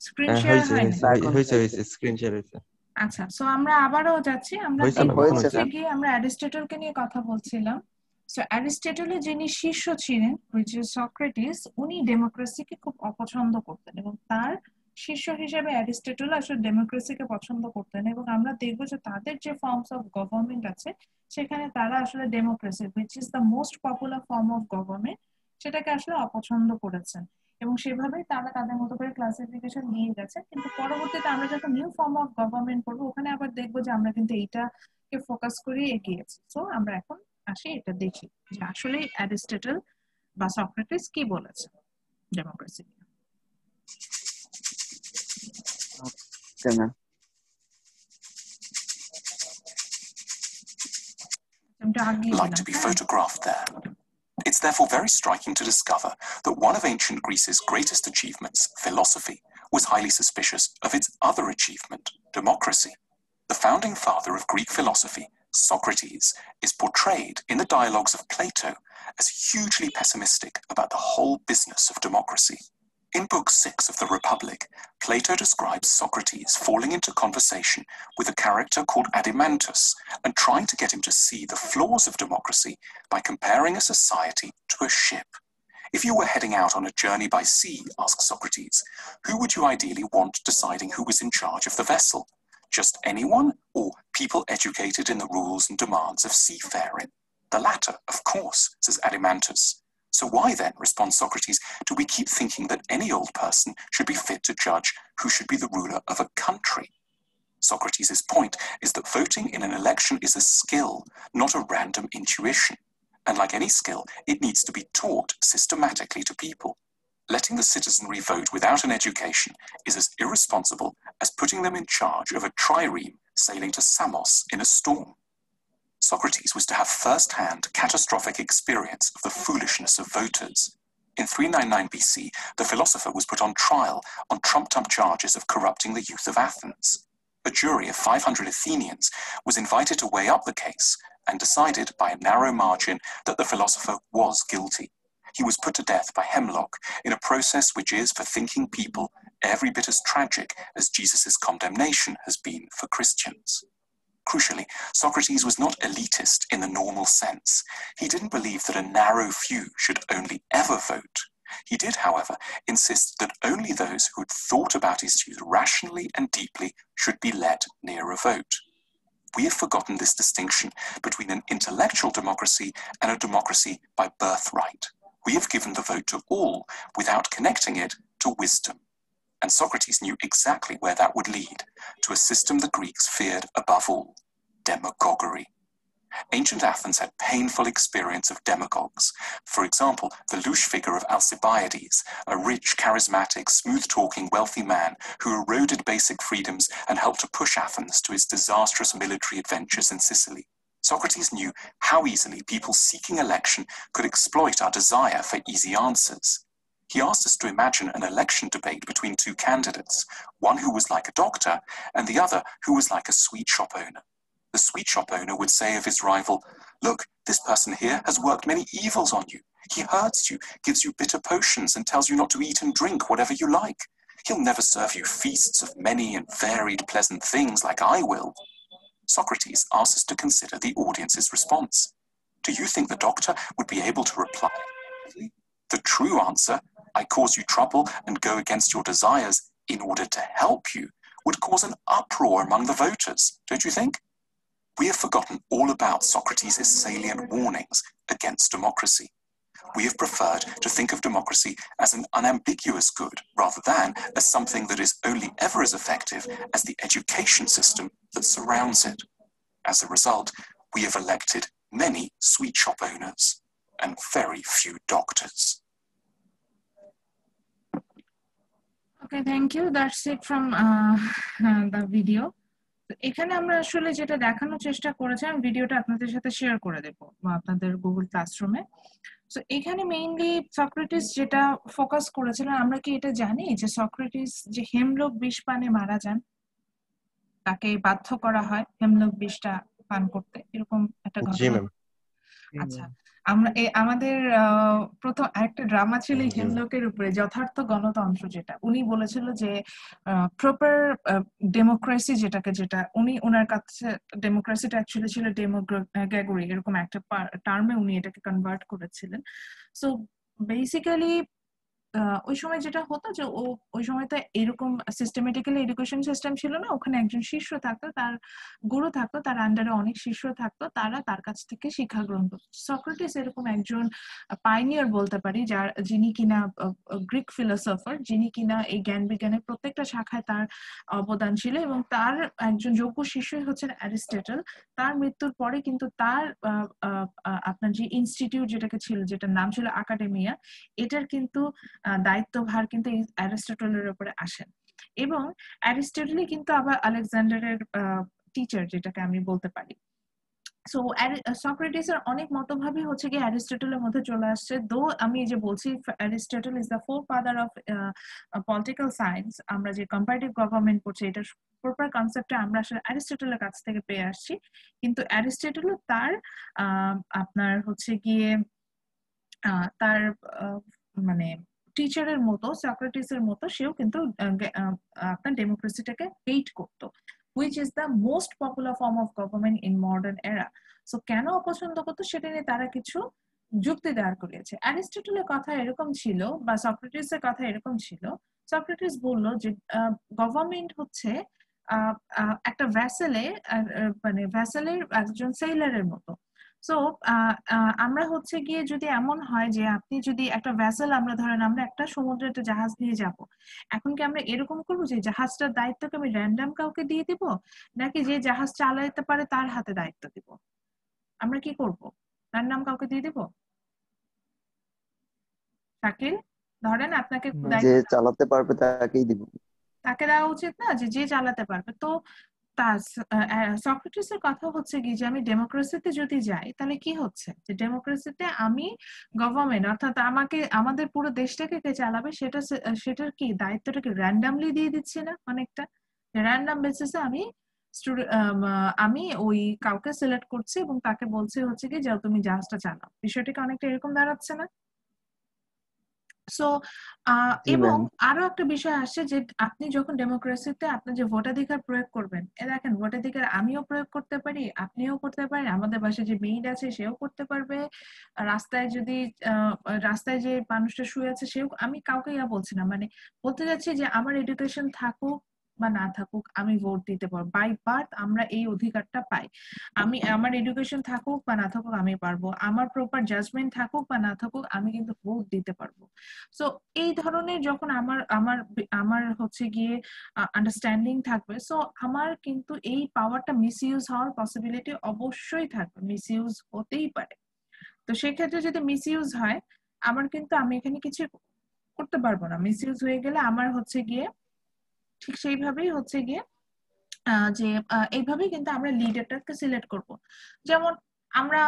স্ক্রিন শেয়ার হয়েছে হয় না? হয়েছে না, এখন হয়েছে হয়েছে। হয়েছে স্ক্রিন শেয়ার হয়েছে। আচ্ছা, সো আমরা আবারও যাচ্ছি। আমরা হয়েছে দেখবো ম্যাম, হয়েছে হচ্ছে ম্যাম। গিয়ে আমরা অ্যারিস্টটলকে নিয়ে কথা বলছিলাম। সো অ্যারিস্টটলের যিনি শিষ্য ছিলেন, হুইচ ইজ সক্রেটিস, উনি ডেমোক্রেসিকে খুব অপছন্দ করতেন, এবং তার শিষ্য হিসেবে অ্যারিস্টটল আসলে ডেমোক্রেসিকে পছন্দ করতেন। এবং আমরা দেখবো যে তাদের যে ফর্মস অফ গভর্নমেন্ট আছে সেখানে তারা আসলে democracy, which is the most popular form of government, সেটাকে আসলে অপছন্দ করেছেন। এবং সেভাবেই তারা তাদের মতো করে ক্লাসিফিকেশন দিয়ে গেছে। কিন্তু পরবর্তীতে আমরা যখন নিউ ফর্ম অফ গভর্নমেন্ট করবো, ওখানে আবার দেখবো যে আমরা কিন্তু এইটাকে ফোকাস করে এগিয়েছি। সো আমরা এখন আসি, এটা দেখি যে আসলে অ্যারিস্টটল বা সক্রেটিস কি বলেছে ডেমোক্রেসি নিয়ে। Okay, ma'am. আমরা আগিয়ে Like to দিলাম, be হ্যাঁ? photographed there. It's therefore very striking to discover that one of ancient Greece's greatest achievements, philosophy, was highly suspicious of its other achievement, democracy. The founding father of Greek philosophy, Socrates, is portrayed in the dialogues of Plato as hugely pessimistic about the whole business of democracy. In Book 6 of the Republic, Plato describes Socrates falling into conversation with a character called Adimantus and trying to get him to see the flaws of democracy by comparing a society to a ship. If you were heading out on a journey by sea, asks Socrates, who would you ideally want deciding who was in charge of the vessel? Just anyone, or people educated in the rules and demands of seafaring? The latter, of course, says Adimantus. So why then, responds Socrates, do we keep thinking that any old person should be fit to judge who should be the ruler of a country? Socrates' point is that voting in an election is a skill, not a random intuition. And like any skill, it needs to be taught systematically to people. Letting the citizenry vote without an education is as irresponsible as putting them in charge of a trireme sailing to Samos in a storm. Socrates was to have first-hand catastrophic experience of the foolishness of voters. In 399 BC, the philosopher was put on trial on trumped-up charges of corrupting the youth of Athens. A jury of 500 Athenians was invited to weigh up the case and decided by a narrow margin that the philosopher was guilty. He was put to death by hemlock in a process which is, for thinking people, every bit as tragic as Jesus' condemnation has been for Christians. Crucially, Socrates was not elitist in the normal sense. He didn't believe that a narrow few should only ever vote. He did, however, insist that only those who had thought about issues rationally and deeply should be let near a vote. We have forgotten this distinction between an intellectual democracy and a democracy by birthright. We have given the vote to all without connecting it to wisdom. And Socrates knew exactly where that would lead, to a system the Greeks feared above all, demagoguery. Ancient Athens had painful experience of demagogues. For example, the louche figure of Alcibiades, a rich, charismatic, smooth-talking, wealthy man who eroded basic freedoms and helped to push Athens to its disastrous military adventures in Sicily. Socrates knew how easily people seeking election could exploit our desire for easy answers. He asked us to imagine an election debate between two candidates, one who was like a doctor and the other who was like a sweet shop owner. The sweet shop owner would say of his rival, "Look, this person here has worked many evils on you. He hurts you, gives you bitter potions, and tells you not to eat and drink whatever you like. He'll never serve you feasts of many and varied pleasant things like I will. Socrates asks us to consider the audience's response. Do you think the doctor would be able to reply? The true answer, I cause you trouble and go against your desires in order to help you, would cause an uproar among the voters, don't you think? We have forgotten all about Socrates' salient warnings against democracy. We have preferred to think of democracy as an unambiguous good rather than as something that is only ever as effective as the education system that surrounds it. As a result, we have elected many sweet shop owners and very few doctors. Okay, thank you. That's it from the video. এখানে আমরা আসলে যেটা দেখানোর চেষ্টা করেছি, আমি ভিডিওটা আপনাদের সাথে শেয়ার করে দেব আপনাদের গুগল ক্লাসরুমে। সো এখানে মেইনলি সক্রেটিস যেটা ফোকাস করেছিলেন, আমরা কি এটা জানি যে সক্রেটিস যে হেমলক বিষ পানে মারা যান, তাকে বাধ্য করা হয় হেমলক বিষটা পান করতে, এরকম একটা জি ঘটনা? ম্যাম। আচ্ছা, আমরা আমাদের প্রথম একটা ড্রামা ছিল হেমলকের উপরে, যথার্থ গণতন্ত্র, যেটা উনি বলেছিল যে প্রপার ডেমোক্রেসি যেটা উনি ওনার কাছে ডেমোক্রেসিটা অ্যাকচুয়ালি ছিল ডেমোগ্যাগরি, এরকম একটা টার্মে উনি এটাকে কনভার্ট করেছিলেন। সো বেসিক্যালি ওই সময় যেটা হতো যে ওই সময়তে এরকম সিস্টেমেটিক্যালি এডুকেশন সিস্টেম ছিল না, ওখানে একজন শিষ্য থাকতো, তার গুরু থাকতো, তার আন্ডারে অনেক শিষ্য থাকতো, তারা তার কাছ থেকে শিক্ষা গ্রহণ করতো। সক্রেটিস এরকম একজন পাইনিয়ার বলতে পারি, যিনি কিনা গ্রিক ফিলোসফার, যিনি কিনা এই জ্ঞান বিজ্ঞানের প্রত্যেকটা শাখায় তার অবদান ছিল, এবং তার একজন যোগ্য শিষ্যই হচ্ছেন অ্যারিস্টটল। তার মৃত্যুর পরে কিন্তু তার আপনার যে ইনস্টিটিউট যেটাকে ছিল, যেটার নাম ছিল আকাডেমিয়া, এটার কিন্তু দায়িত্বভার কিন্তু অ্যারিস্টটলের উপরে আসেন। এবং অ্যারিস্টটলই কিন্তু আবার আলেকজান্ডারের টিচার, যেটাকে আমি বলতে পারি। সো সক্রেটিসের অনেক মতভাবই হচ্ছে কি অ্যারিস্টটলের মধ্যে চলে আসছে। দো আমি যে বলছি Aristotle is the forefather of political science, আমরা যে কম্পারেটিভ গভর্নমেন্ট পড়ছি এটা প্রপার কনসেপ্টটা আমরা আসলে অ্যারিস্টটলের কাছ থেকে পেয়ে আসছি, কিন্তু অ্যারিস্টটলও তার আপনার হচ্ছে গিয়ে তার মানে টিচারের মতো, সক্রেটিসের মতো সেও কিন্তু আপনার ডেমোক্রেসিটাকে হেট করতো, which is the most popular form of government in modern era. So কেন অপছন্দ করতো সেটা নিয়ে তারা কিছু যুক্তি দাঁড় করিয়েছে। অ্যারিস্টটলের কথা এরকম ছিল বা সক্রেটিসের কথা এরকম ছিল, সক্রেটিস বলল যে গভর্নমেন্ট হচ্ছে একটা ভ্যাসেলে, মানে ভ্যাসেলের একজন সেলারের মতো। সো আমরা হচ্ছে গিয়ে যদি এমন হয় যে আপনি যদি একটা ভ্যাসেল, আমরা ধরেন আমরা একটা সমুদ্রে একটা জাহাজ নিয়ে যাব, এখন কি আমরা এরকম করবো যে জাহাজটার দায়িত্বকে আমি র্যান্ডম কাউকে দিয়ে দিব, নাকি যে জাহাজ চালাতে পারে তার হাতে দায়িত্ব দিব? আমরা কি করব? র্যান্ডম কাউকে দিয়ে দিব? শাকিল, ধরেন আপনাকে যে চালাতে পারবে তাকেই দিব। তাকে দেওয়া উচিত না, যে চালাতে পারবে। তো সক্রেটিসের কথা হচ্ছে কি যে আমি ডেমোক্রেসিতে যদি যাই তাহলে কি হচ্ছে, যে ডেমোক্রেসিতে আমি গভর্নমেন্ট, অর্থাৎ আমাদের পুরো দেশটাকে কে চালাবে সেটার কি দায়িত্বটাকে র্যান্ডামলি দিয়ে দিচ্ছি না, অনেকটা র্যান্ডাম বেসিসে আমি ওই কাউকে সিলেক্ট করছি এবং তাকে বলছি হচ্ছে কি যে তুমি জাহাজটা চালাও। বিষয়টাকে অনেকটা এরকম দাঁড়াচ্ছে না? সো এবং আরো একটা বিষয় আসছে যে আপনি যখন ডেমোক্রেসিতে আপনার যে ভোটাধিকার প্রয়োগ করবেন, দেখেন ভোটাধিকার আমিও প্রয়োগ করতে পারি, আপনিও করতে পারেন, আমাদের বাসায় যে মেইড আছে সেও করতে পারবে, রাস্তায় যে মানুষটা শুয়ে আছে সেও, আমি কাউকে বলছি না, মানে বলতে যাচ্ছি যে আমার এডুকেশন থাকুক বা না থাকুক আমি ভোট দিতে পারবো। বাই বার্থ আমরা এই অধিকারটা পাই। আমার এডুকেশন থাকুক বা না থাকুক আমি পারবো, আমার প্রপার জাজমেন্ট থাকুক বা না থাকুক আমি কিন্তু ভোট দিতে পারবো। সো এই ধরনের যখন আমার হচ্ছে গিয়ে আন্ডারস্ট্যান্ডিং থাকবে, সো আমার কিন্তু এই পাওয়ারটা মিসইউজ হওয়ার পসিবিলিটি অবশ্যই থাকবে, মিসইউজ হতেই পারে। তো সেক্ষেত্রে যদি মিসইউজ হয় আমি এখানে কিছু করতে পারবো না। মিসইউজ হয়ে গেলে আমার হচ্ছে গিয়ে ঠিক সেইভাবেই হচ্ছে গিয়ে যে এইভাবেই কিন্তু আমরা লিডারটাকে সিলেক্ট করব। যেমন আমরা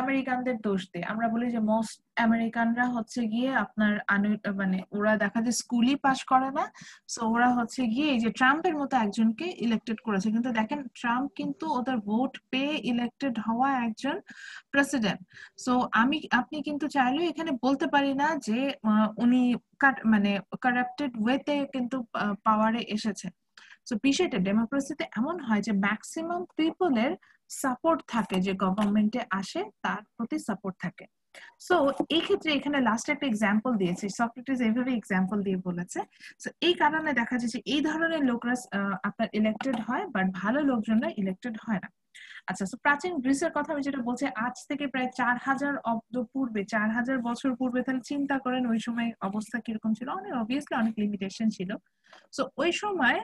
আমেরিকানদের দোষ দিই, আমরা বলি যে মোস্ট আমেরিকানরা হচ্ছে গিয়ে আপনার মানে ওরা দেখা যায় স্কুলই পাস করে না, সো ওরা হচ্ছে গিয়ে এই যে ট্রাম্পের মতো একজনকে ইলেক্টেড করেছে। কিন্তু দেখেন ট্রাম্প কিন্তু ওদের ভোট পেয়ে ইলেক্টেড হওয়া একজন প্রেসিডেন্ট। সো আপনি কিন্তু চাইলেও এখানে বলতে পারি না যে উনি মানে কারাপ্টেড ওয়েতে কিন্তু পাওয়ারে এসেছে। সো বিষয়টা ডেমোক্রেসিতে এমন হয় যে ম্যাক্সিমাম পিপলের সাপোর্ট থাকে, যে গভর্নমেন্টে আসে তার প্রতি সাপোর্ট থাকে। সো এই ক্ষেত্রে এখানে লাস্ট একটা এক্সাম্পল দিয়েছে, সক্রেটিস এইভাবে এক্সাম্পল দিয়ে বলেছে। সো এই কারণে দেখা যায় যে এই ধরনের লোকরা আপনার ইলেক্টেড হয়, বাট ভালো লোকজনরা ইলেক্টেড হয় না। আচ্ছা, তো প্রাচীন গ্রিসের কথা আমি যেটা বলছি, আজ থেকে প্রায় 4000 অব্দ পূর্বে, 4000 বছর পূর্বে, তাহলে চিন্তা করেন ওই সময় অবস্থা কিরকম ছিল। অনেক অবভিয়াসলি অনেক লিমিটেশন ছিল। সো ওই সময়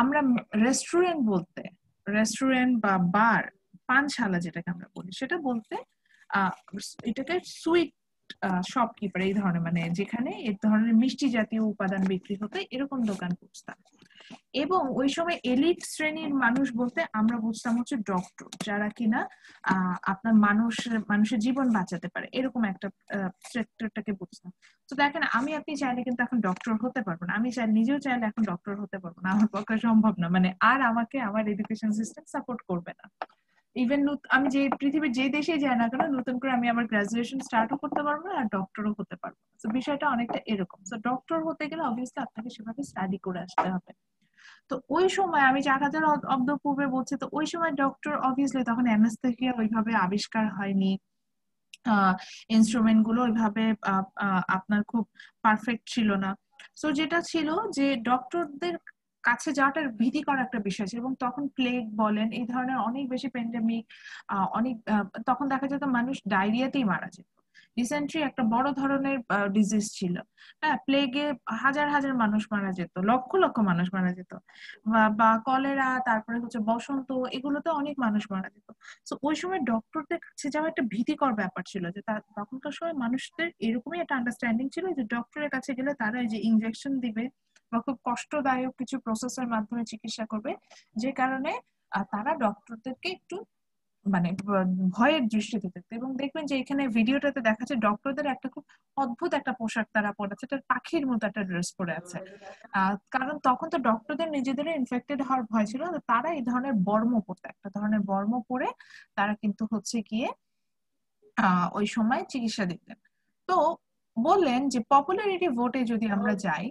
আমরা রেস্টুরেন্ট বলতে, রেস্টুরেন্ট বা বার, পানশালা যেটাকে আমরা বলি, সেটা বলতে এটাকে সুইট শপকিপার, এই ধরনের মানে যেখানে এই ধরনের মিষ্টি জাতীয় উপাদান বিক্রি হতো, এরকম দোকান বুঝতাম। এবং ওই সময় এলিট শ্রেণীর মানুষ বলতে আমরা বুঝতাম হচ্ছে ডক্টর, যারা কিনা আপনার মানুষের জীবন বাঁচাতে পারে, এরকম একটা সেক্টরটাকে বুঝতাম। তো দেখেন আমি আপনি চাইলে কিন্তু এখন ডক্টর হতে পারবো না, আমি নিজেও চাইলে এখন ডক্টর হতে পারবো না, আমার পক্ষে সম্ভব না, মানে আর আমাকে আমার এডুকেশন সিস্টেম সাপোর্ট করবে না। ইভেন আমি যে পৃথিবীর যে দেশে যাই না কেন, নতুন করে আমি আমার গ্রাজুয়েশন স্টার্টও করতে পারবো না আর ডক্টরও হতে পারবো না। তো বিষয়টা অনেকটা এরকম। তো ডক্টর হতে গেলে অবভিয়াসলি আপনাকে সেভাবে স্টাডি করে আসতে হবে। তো ওই সময় আমি 4000 অব্দ পূর্বে বলছি, তো ওই সময় ডক্টর অবভিয়াসলি তখন অ্যানেস্থেসিয়া ওইভাবে আবিষ্কার হয়নি, ইনস্ট্রুমেন্ট গুলো ওইভাবে আপনার খুব পারফেক্ট ছিল না। সো যেটা ছিল যে ডক্টরদের কাছে যাওয়াটা ভীতিকর একটা বিষয় ছিল। এবং তখন প্লেগ বলেন, এই ধরনের অনেক বেশি প্যান্ডেমিক, অনেক তখন দেখা যেত মানুষ ডায়রিয়াতেই মারা যেত। রিসেন্টলি একটা বড় ধরনের ডিজিজ ছিল, হ্যাঁ, প্লেগে হাজার হাজার মানুষ মারা যেত, লক্ষ লক্ষ মানুষ মারা যেত, বা কলেরা, তারপরে হচ্ছে বসন্ত, এগুলোতে অনেক মানুষ মারা যেত। তো ওই সময় ডক্টরদের কাছে যাওয়া একটা ভীতিকর ব্যাপার ছিল, যে তখনকার সময় মানুষদের এরকমই একটা আন্ডারস্ট্যান্ডিং ছিল যে ডক্টরের কাছে গেলে তারা এই যে ইনজেকশন দিবে বা খুব কষ্টদায়ক কিছু প্রসেসের মাধ্যমে চিকিৎসা করবে, যে কারণে তারা ডক্টরদেরকে একটু মানে ভয়ের দৃষ্টিতে দেখতো। এবং দেখবেন যে এখানে ভিডিওটাতে দেখা যাচ্ছে ডক্টরদের একটা খুব অদ্ভুত একটা পোশাক তারা পরে আছে, এটা পাখির মতো একটা ড্রেস পরে আছে। কারণ তখন তো ডক্টরদের নিজেদের ইনফেক্টেড হওয়ার ভয় ছিল, তারা এই ধরনের বর্ম পরতো, একটা ধরনের বর্ম পরে তারা কিন্তু হচ্ছে গিয়ে ওই সময় চিকিৎসা দিতেন। তো বললেন যে পপুলারিটি ভোটে যদি আমরা যাই,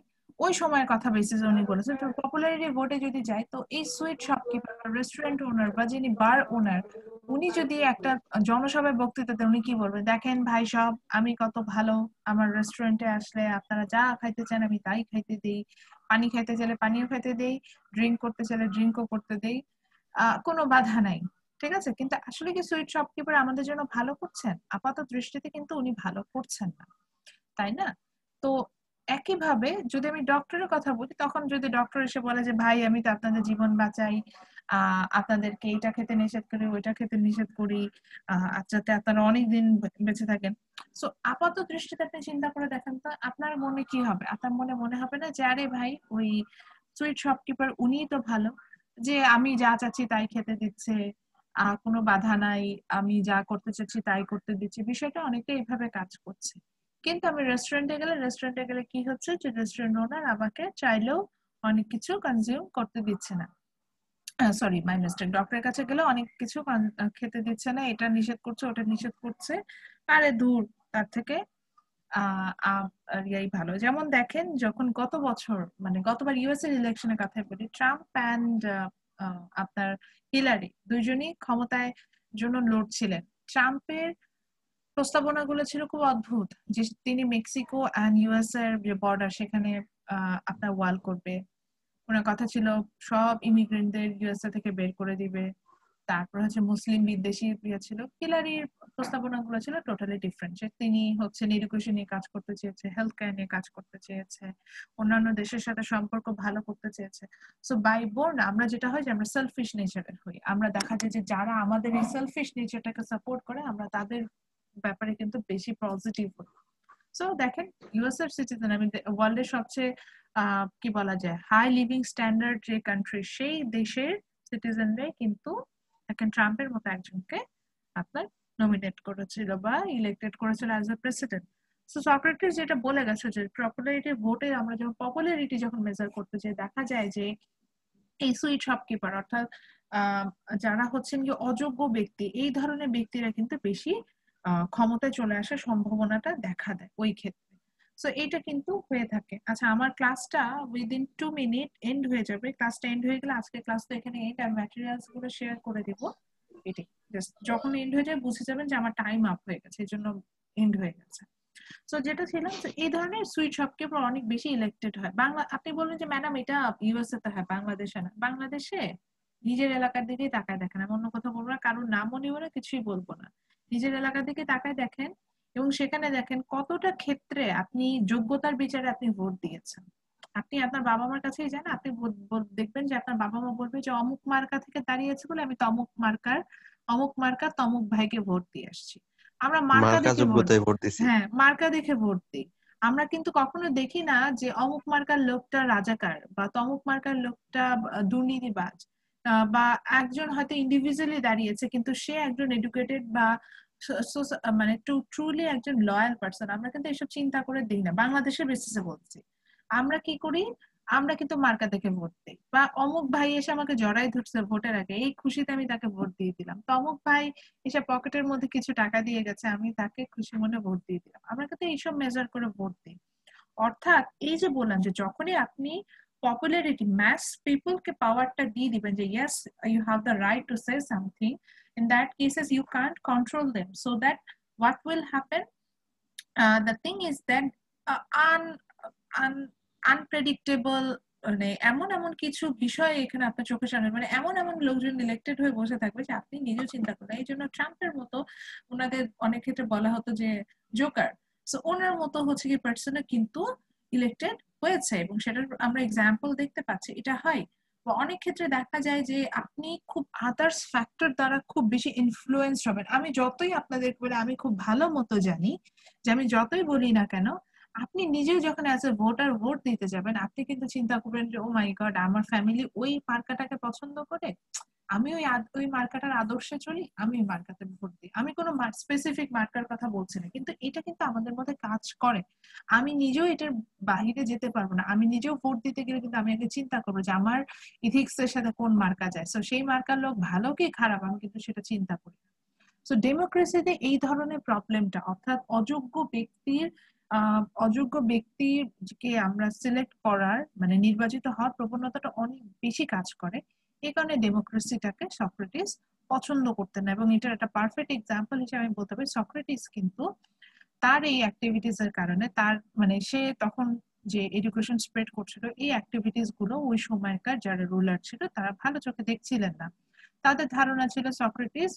ওই সময়ের কথা বেসিসে উনি বলেছেন, তো পপুলারিটি ভোটে যদি যাই, তো এই সুইট শপকিপার বা রেস্টুরেন্ট ওনার বা যিনি বার ওনার, উনি যদি একটা জনসভায় বক্তৃতা দেন, উনি কি বলবেন, দেখেন ভাই সব, আমি কত ভালো, আমার রেস্টুরেন্টে আসলে আপনারা যা খাইতে চান আমি তাই খাইতে দেই, পানি খাইতে চাইলে পানিও খাইতে দেই, ড্রিঙ্ক করতে চাইলে ড্রিঙ্কও করতে দেই, কোনো বাধা নাই। ঠিক আছে, কিন্তু আসলে কি সুইট শপকিপার আমাদের জন্য ভালো করছেন? আপাত দৃষ্টিতে কিন্তু উনি ভালো করছেন না, তাই না? তো একইভাবে যদি আমি ডক্টরের কথা বলি, তখন যদি ডক্টর এসে বলে যে ভাই আমি তো আপনাদের জীবন বাঁচাই, আপনাদেরকে এটা খেতে নিষেধ করি, ওইটা খেতে নিষেধ করি, যাতে আপনারা অনেকদিন বেঁচে থাকেন। সো আপাত দৃষ্টিতে আপনি চিন্তা করে দেখেন তো, আপনার মনে কি হবে? আপনার মনে হবে না যে আরে ভাই ওই সুইট শপকিপার উনিই তো ভালো, যে আমি যা চাচ্ছি তাই খেতে দিচ্ছে, কোনো বাধা নাই, আমি যা করতে চাচ্ছি তাই করতে দিচ্ছি, বিষয়টা অনেকটা এইভাবে কাজ করছে। কিন্তু আমি রেস্টুরেন্টে গেলে কি হচ্ছে, যে রেস্টুরেন্ট ওনার আমাকে চাইলেও অনেক কিছু কনজিউম করতে দিচ্ছে না, সরি মাই মিস্টেক, ডক্টরের কাছে গেলে অনেক কিছু খেতে দিচ্ছে না, এটা নিষেধ করছে, ওটা নিষেধ করছে, আরে দূর, তার থেকে ইয়াই ভালো। যেমন দেখেন যখন গত বছর মানে গতবার ইউএস এর ইলেকশনের কথা বলি, ট্রাম্প অ্যান্ড আপনার হিলারি দুইজনই ক্ষমতায় জন্য লড়ছিলেন। ট্রাম্পের প্রস্তাবনাগুলো ছিল খুব অদ্ভুত, যে তিনি মেক্সিকো অ্যান্ড ইউএস এর যে বর্ডার সেখানে আপনার ওয়াল করবে, ওনার কথা ছিল সব ইমিগ্রেন্টদের ইউএসএ থেকে বের করে দিবে, তারপর হচ্ছে মুসলিম বিদ্বেষী ছিল। হিলারির প্রস্তাবনাগুলো ছিল টোটালি ডিফারেন্ট, তিনি হচ্ছে এডুকেশন নিয়ে কাজ করতে চেয়েছে, হেলথ কেয়ার নিয়ে কাজ করতে চেয়েছে, অন্যান্য দেশের সাথে সম্পর্ক ভালো করতে চেয়েছে। সো বাই বোর্ন আমরা যেটা হয় যে আমরা সেলফিশ নেচারের হই, আমরা দেখা যায় যে যারা আমাদের এই সেলফিশ নেচারটাকে সাপোর্ট করে আমরা তাদের ব্যাপারে কিন্তু বেশি পজিটিভ হই। সো দেখেন ইউএস এর সিটিজেন, আমি ওয়ার্ল্ডের সবচেয়ে কি বলা যায় হাই লিভিং স্ট্যান্ডার্ড যে কান্ট্রি, সেই দেশের সিটিজেনরাই কিন্তু এখন ট্রাম্পের মতো একজনকে আপনার নমিনেট করেছিল বা ইলেক্টেড করেছিল as a president. So Socrates যেটা বলে গেছে যে পপুলারিটি ভোটে আমরা যখন পপুলারিটি যখন মেজার করতে যাই দেখা যায় যে এই সুইট শপকিপার অর্থাৎ যারা হচ্ছেন কি অযোগ্য ব্যক্তি এই ধরনের ব্যক্তিরা কিন্তু বেশি ক্ষমতায় চলে আসার সম্ভাবনাটা দেখা দেয় ওই ক্ষেত্রে। সো এটা কিন্তু হয়ে থাকে। আচ্ছা আমার ক্লাসটা উইদিন 2 মিনিট এন্ড হয়ে যাবে। ক্লাসটা এন্ড হয়ে গেলে আজকে ক্লাস তো এখানে এন্ড, আমি ম্যাটেরিয়ালস গুলো শেয়ার করে দিব। এটাই জাস্ট যখন এন্ড হয়ে যায় বুঝে যাবেন যে আমার টাইম আপ হয়ে গেছে, এই জন্য এন্ড হয়ে গেছে। সো যেটা ছিল এই ধরনের সুইট শপকিপার অনেক বেশি ইলেক্টেড হয়। বাংলা আপনি বলবেন যে ম্যাডাম এটা ইউএসএ তে হয়, বাংলাদেশে না। বাংলাদেশে নিজের এলাকার দিকেই তাকায় দেখেন, আমি অন্য কথা বলবো না, কারোর নামও নিব না, কিছুই বলবো না। নিজের এলাকার দিকে তাকায় দেখেন এবং সেখানে দেখেন কতটা ক্ষেত্রে আপনি যোগ্যতার বিচারে আপনি ভোট দিয়েছেন। আপনি আপনার বাবা মার কাছেই যান, আপনি দেখবেন যে আপনার বাবা মা বলবে যে অমুক মার্কা থেকে দাঁড়িয়েছে বলে আমি অমুক মার্কা তমুক ভাইকে ভোট দিয়ে আসছি। আমরা মার্কা দেখে ভোট দিছি। হ্যাঁ মার্কা দেখে ভোট দিই। আমরা কিন্তু কখনো দেখি না যে অমুক মার্কার লোকটা রাজাকার বা তমুক মার্কার লোকটা দুর্নীতিবাজ, বা একজন হয়তো ইন্ডিভিজুয়ালি দাঁড়িয়েছে কিন্তু সে একজন এডুকেটেড বা মানে ট্রুলি একজন লয়াল পার্সন। আমরা কিন্তু এসব চিন্তা করে দিই না, বাংলাদেশের বেসিসে বলছি। আমরা কি করি, আমরা কিন্তু মার্কা দেখে ভোট দিই, বা অমুক ভাই এসে আমাকে জড়াই ধরছে ভোটের আগে, এই খুশিতে আমি তাকে ভোট দিয়ে দিলাম। তো অমুক ভাই এসে পকেটের মধ্যে কিছু টাকা দিয়ে গেছে, আমি তাকে খুশি মনে ভোট দিয়ে দিলাম। আমরা কিন্তু এইসব মেজার করে ভোট দিই। অর্থাৎ এই যে বললাম যে যখনই আপনি পপুলারিটি ম্যাস পিপলকে পাওয়ারটা দিয়ে দিবেন যে yes you have the right to say something, in that cases you can't control them, so that what will happen, the thing is that unpredictable মানে এমন এমন কিছু বিষয় এখানে আপনার চোখের সামনে, মানে এমন এমন লোকজন ইলেক্টেড হয়ে বসে থাকবে যে আপনি নিজেও চিন্তা করেন। এই জন্য ট্রাম্পের মতো ওনাদের অনেক ক্ষেত্রে বলা হতো যে জোকার, সো ওনার মতো হচ্ছে কি পার্সনে কিন্তু ইলেক্টেড হয়েছে এবং সেটার আমরা এক্সাম্পল দেখতে পাচ্ছি। এটা হয় অনেক ক্ষেত্রে দেখা যায় যে আপনি খুব আদার্স ফ্যাক্টর দ্বারা খুব বেশি ইনফ্লুয়েন্স হবেন। আমি যতই আপনাদের বলে আমি খুব ভালো মতো জানি যে আমি যতই বলি না কেন, আপনি নিজেও যখন অ্যাজ এ ভোটার ভোট দিতে যাবেন আপনি কিন্তু চিন্তা করবেন যে ও মাই গড আমার ফ্যামিলি ওই মার্কাটাকে পছন্দ করে, আমি ওই মার্কাটার আদর্শে চলি, আমি ওই মার্কাতে ভোট দিই। আমি কোনো স্পেসিফিক মার্কার কথা বলছি না, কিন্তু এটা কিন্তু আমাদের মধ্যে কাজ করে। আমি নিজেও এটার বাহিরে যেতে পারবো না, আমি নিজেও ভোট দিতে গেলে কিন্তু আমি আগে চিন্তা করবো যে আমার ইথিক্স এর সাথে কোন মার্কা যায়, সো সেই মার্কার লোক ভালো কি খারাপ আমি কিন্তু সেটা চিন্তা করি। সো ডেমোক্রেসিতে এই ধরনের প্রবলেমটা, অর্থাৎ অযোগ্য ব্যক্তিকে আমরা সিলেক্ট করার মানে নির্বাচিত হওয়ার প্রবণতাটা অনেক বেশি কাজ করে। এই কারণে ডেমোক্রেসিটাকে সক্রেটিস পছন্দ করতেন না। এবং এটার একটা পারফেক্ট এক্সাম্পল হিসেবে আমি বলতে পারি সক্রেটিস কিন্তু তার এই অ্যাক্টিভিটিস এর কারণে তার মানে সে তখন যে এডুকেশন স্প্রেড করছিল এই অ্যাক্টিভিটিস গুলো ওই সময়কার যারা রুলার ছিল তারা ভালো চোখে দেখছিলেন না। তাদের ধারণা ছিল সক্রেটিস